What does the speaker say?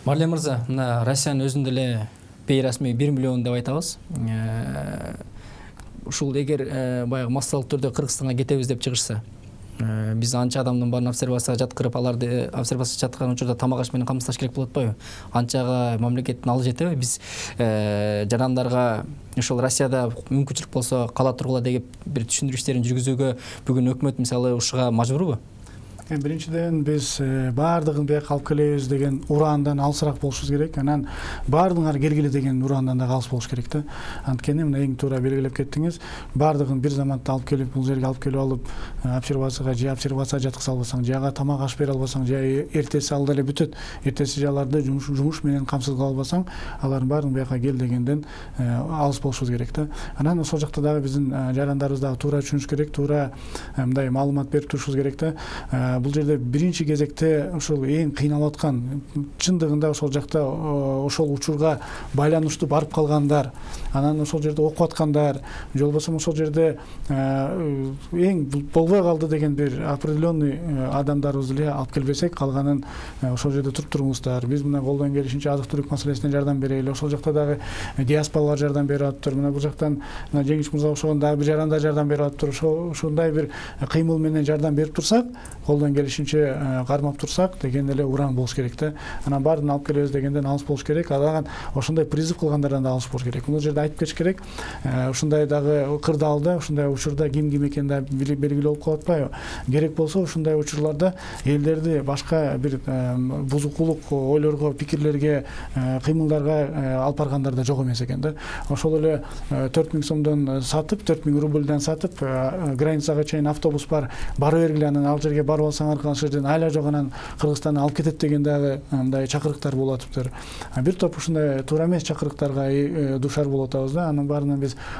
Марлен мырза, мына Россиянын өзүндө эле бейрасмий 1 миллион деп айтабыз. Ушул эгер баягы массалык түрдө Кыргызстанга кетебиз деп чыгышса, биз анча адамдын баарын обсервацияга жаткырып, аларды обсервацияга жаткырган учурда тамак аш менен камсыздаш керек болот атпайбы? Анчага мамлекеттин алы жетеби? Биз жарандарга ошол Россияда мүмкүнчүлүк болсо кала тургула деген бир түшүндүрүү иштерин жүргүзүүгө бүгүн өкмөт мисалы ушуга мажбурбу? Биринчиден биз баардыгын бияка алып келебиз деген ураандан алысыраак болушубуз керек. Анан баардыгыңар келгиле деген ураандан да алыс болуш керек да. Анткени мына эң туура белгилеп кеттиңиз. Баардыгын бир заматта алып келип, бул жерге алып келип алып, обсервацияга жаткыза албасаң, жага тамак аш бере албасаң, эртеси алда эле бүтөт. Эртеси аларды жумуш менен камсыз кыла албасаң, алардын баарын бияка кел дегенден алыс болушубуз керек да. Анан ошол жакта дагы биздин жарандарыбыз дагы туура түшүнүш керек, туура мындай маалымат берип турушубуз керек да. Бул жерде биринчи кезекте ошол эң кыйналып аткан, чындыгында ошол жакта ошол учурга байланыштуу барып калгандар, анан ошол жерде окуп аткандар, же болбосо ошол жерде эң болбой калды деген бир определенный адамдарыбызды эле алып келбесек, калганын ошол жерде туруп туруңуздар. Биз мына колдон келишинче азык-түлүк маселесине жардам берели. Ошол жакта дагы диаспоралар жардам берип атыптыр. Мына бул жактан Жеңиш мырза ошол дагы бир жарандар жардам берип атыптыр. Ошондой бир кыймыл менен жардам берип турсак, колдон келишинче кармап турсак деген эле ураан болуш керек да. Анан баарын алып келебиз дегенден алыс болуш керек. Алаган ошондой призыв кылгандардан да алыс болуш керек. Бул жерде айтып кетиш керек. Ушундай дагы кырдаалда, ушундай учурда ким экени да белгилүү болуп калып атпайбы? Керек болсо ушундай учурларда элдерди башка бир бузукулук ойлорго, пикирлерге, кыймылдарга алып баргандар да жок эмес экен да. Ошол эле 4000 сомдон сатып, 4000 рубльдан сатып, границага чейин автобус бар, бара бергиле, анан ал жерге барып алсаңар ошол жерден айла жок, анан Кыргызстандан алып кетет деген дагы мындай чакырыктар болуп атыптыр. Бир топ ушундай туура эмес чакырыктарга дуушар болуп атабыз да. Анын баарынан биз